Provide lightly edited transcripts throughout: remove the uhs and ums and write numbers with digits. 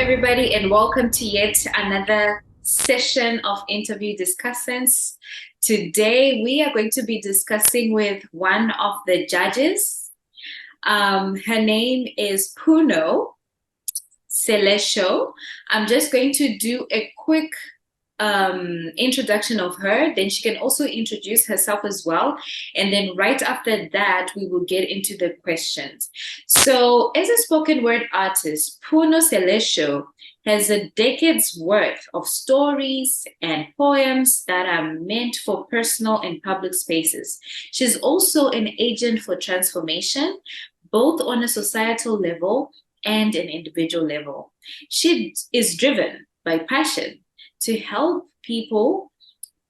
everybody, and welcome to yet another session of interview discussants. Today, we are going to be discussing with one of the judges. Her name is Puno Selesho. I'm just going to do a quick introduction of her. Then she can also introduce herself as well. And then right after that, we will get into the questions. So as a spoken word artist, Puno Selesho has a decade's worth of stories and poems that are meant for personal and public spaces. She's also an agent for transformation, both on a societal level and an individual level. She is driven by passion to help people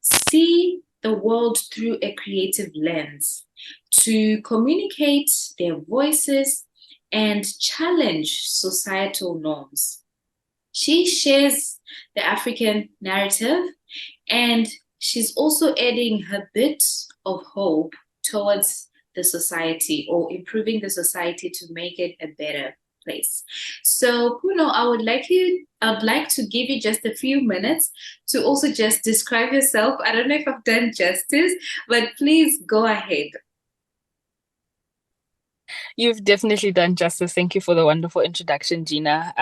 see the world through a creative lens, to communicate their voices and challenge societal norms. She shares the African narrative, and she's also adding her bit of hope towards the society, or improving the society to make it a better place. So, Puno, I'd like to give you just a few minutes to also just describe yourself. I don't know if I've done justice, but please go ahead. You've definitely done justice. Thank you for the wonderful introduction, Gina.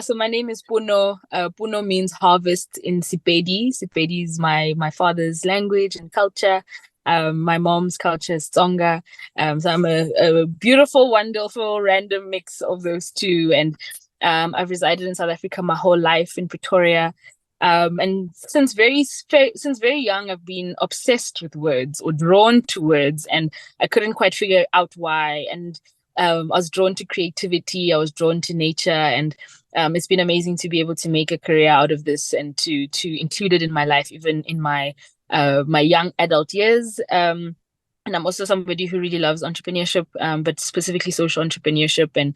So my name is Puno. Puno means harvest in Sepedi. Sepedi is my father's language and culture. My mom's culture is Tsonga. So I'm a beautiful, wonderful, random mix of those two. And I've resided in South Africa my whole life in Pretoria. And since very young, I've been obsessed with words, or drawn to words, and I couldn't quite figure out why. And I was drawn to creativity. I was drawn to nature, and it's been amazing to be able to make a career out of this and to include it in my life, even in my young adult years. And I'm also somebody who really loves entrepreneurship, but specifically social entrepreneurship. And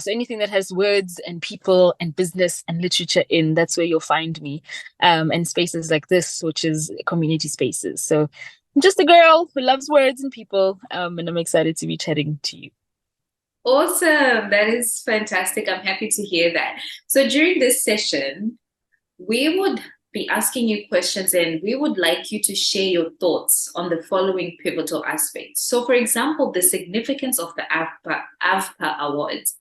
so anything that has words and people and business and literature in, that's where you'll find me. And spaces like this, which is community spaces. So I'm just a girl who loves words and people, and I'm excited to be chatting to you. Awesome. That is fantastic. I'm happy to hear that. So during this session, we would be asking you questions, and we would like you to share your thoughts on the following pivotal aspects. So, for example, the significance of the APVA Awards.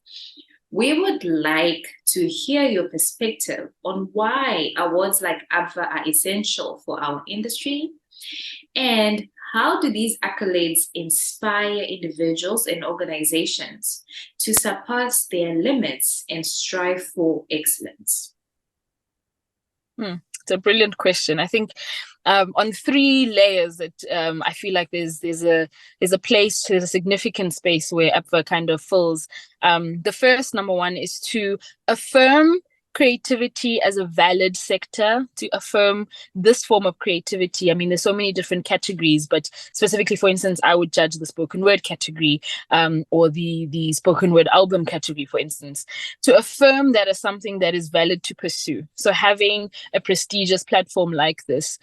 We would like to hear your perspective on why awards like APVA are essential for our industry, and how do these accolades inspire individuals and organizations to surpass their limits and strive for excellence? It's a brilliant question. I think on three layers that I feel like there's a place, there's a significant space where APVA kind of fills. The first, number one, is to affirm creativity as a valid sector, to affirm this form of creativity. I mean, there's so many different categories, but specifically, for instance, I would judge the spoken word category, or the spoken word album category, for instance, to affirm that as something that is valid to pursue. So having a prestigious platform like this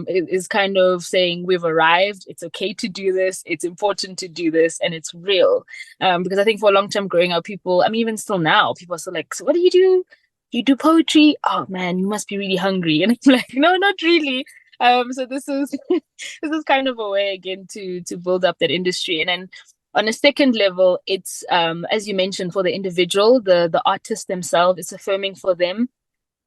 is kind of saying we've arrived, it's okay to do this, it's important to do this, and it's real. Because I think for a long time growing up, people, I mean, even still now, people are still like, so what do you do? You do poetry? Oh man, you must be really hungry. And I'm like, no, not really. So this is this is kind of a way again to build up that industry. And then on a second level, it's as you mentioned, for the individual, the artist themselves, it's affirming for them.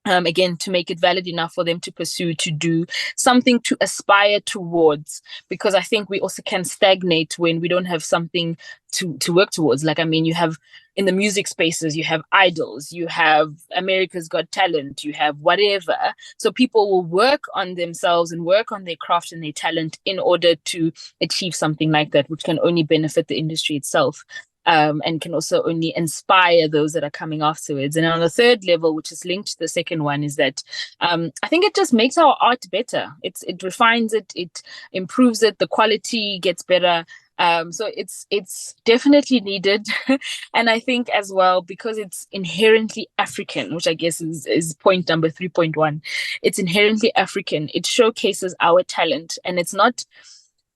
Again, to make it valid enough for them to pursue, to do something to aspire towards, because I think we also can stagnate when we don't have something to work towards. Like, I mean, you have in the music spaces, you have idols, you have America's Got Talent, you have whatever. So people will work on themselves and work on their craft and their talent in order to achieve something like that, which can only benefit the industry itself. And can also only inspire those that are coming afterwards. And on the third level, which is linked to the second one, is that I think it just makes our art better. It refines it, it improves it, the quality gets better. So it's definitely needed. And I think as well, because it's inherently African, which I guess is point number 3.1, it's inherently African. It showcases our talent, and it's not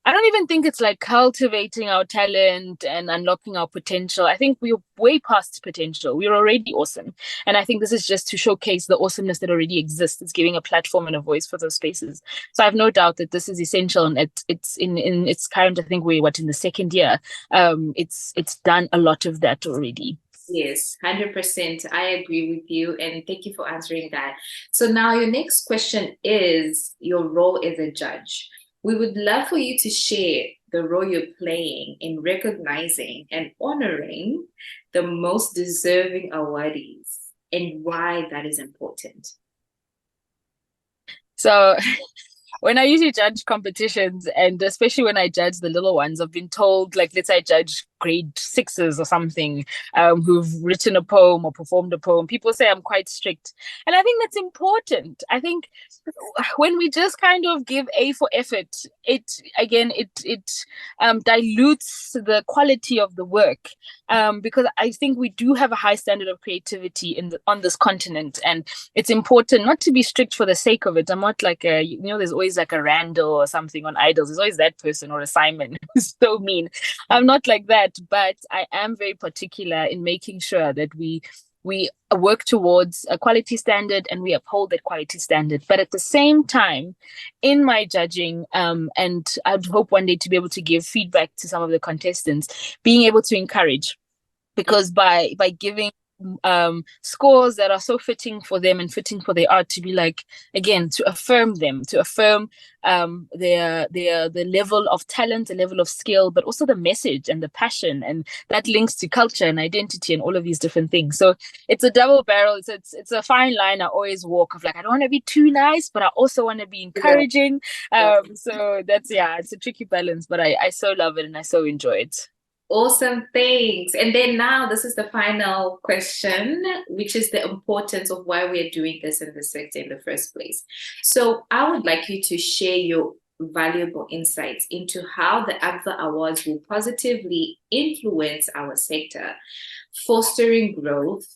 I don't even think it's like cultivating our talent and unlocking our potential. I think we're way past potential. We're already awesome. And I think this is just to showcase the awesomeness that already exists. It's giving a platform and a voice for those spaces. So I have no doubt that this is essential, and it's in its current, I think we're in the second year. It's done a lot of that already. Yes, 100%. I agree with you. And thank you for answering that. So now your next question is your role as a judge. We would love for you to share the role you're playing in recognizing and honoring the most deserving awardees and why that is important. So when I usually judge competitions, and especially when I judge the little ones, I've been told, like, let's say I judge grade sixes or something, who've written a poem or performed a poem. People say I'm quite strict. And I think that's important. I think when we just kind of give A for effort, it dilutes the quality of the work. Because I think we do have a high standard of creativity on this continent, and it's important not to be strict for the sake of it. I'm not like there's always like a Randall or something on Idols. There's always that person, or a Simon who's so mean. I'm not like that, but I am very particular in making sure that we work towards a quality standard and we uphold that quality standard. But at the same time, in my judging, and I'd hope one day to be able to give feedback to some of the contestants, being able to encourage, because by giving scores that are so fitting for them and fitting for their art, to be like, again, to affirm them, to affirm the level of talent, the level of skill, but also the message and the passion, and that links to culture and identity and all of these different things. So it's a double barrel. It's a fine line I always walk, of like, I don't want to be too nice, but I also want to be encouraging. So that's, it's a tricky balance, but I so love it and I so enjoy it. Awesome, thanks. And then now this is the final question, which is the importance of why we're doing this in the sector in the first place. So I would like you to share your valuable insights into how the APVA Awards will positively influence our sector, fostering growth,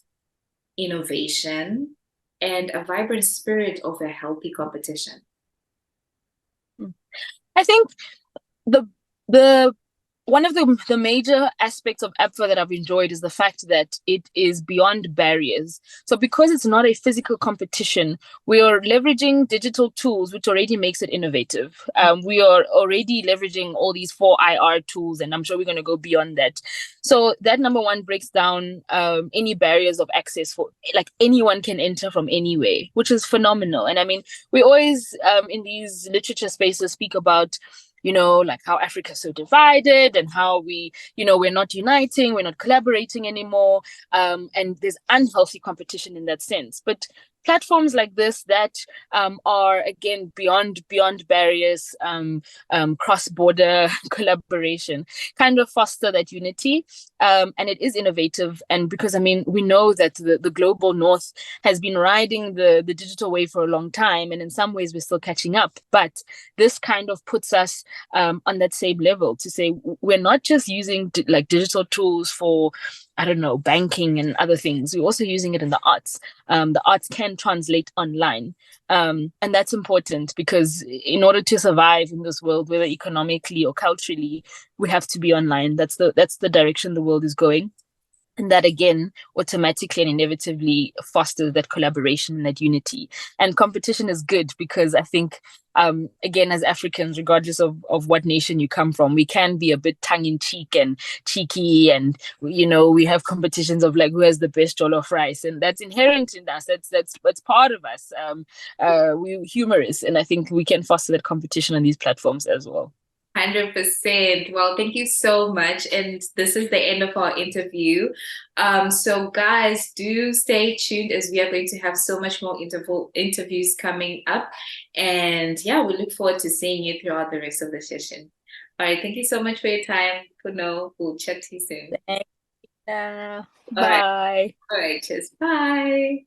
innovation, and a vibrant spirit of a healthy competition. I think the one of the major aspects of APVA that I've enjoyed is the fact that it is beyond barriers. So because it's not a physical competition, we are leveraging digital tools, which already makes it innovative. We are already leveraging all these 4IR tools, and I'm sure we're going to go beyond that. So that, number one, breaks down any barriers of access. For like, anyone can enter from anywhere, which is phenomenal. And I mean, we always in these literature spaces speak about, like how Africa is so divided and how we're not uniting, we're not collaborating anymore. And there's unhealthy competition in that sense. But platforms like this that are, again, beyond barriers, cross-border collaboration, kind of foster that unity. And it is innovative. And because, I mean, we know that the global north has been riding the digital wave for a long time. And in some ways, we're still catching up. But this kind of puts us on that same level, to say we're not just using digital tools for, I don't know, banking and other things. We're also using it in the arts. The arts can translate online. And that's important, because in order to survive in this world, whether economically or culturally, we have to be online. That's the direction the world is going. And that, again, automatically and inevitably fosters that collaboration and that unity. And competition is good, because I think, again, as Africans, regardless of what nation you come from, we can be a bit tongue-in-cheek and cheeky, and we have competitions of like, who has the best jollof rice, and that's inherent in us. That's part of us. We're humorous, and I think we can foster that competition on these platforms as well. 100%. Well, thank you so much. And this is the end of our interview. So guys, do stay tuned, as we are going to have so much more interviews coming up. And we look forward to seeing you throughout the rest of the session. All right. Thank you so much for your time, Puno. We'll chat to you soon. Bye. All right. Cheers. Bye.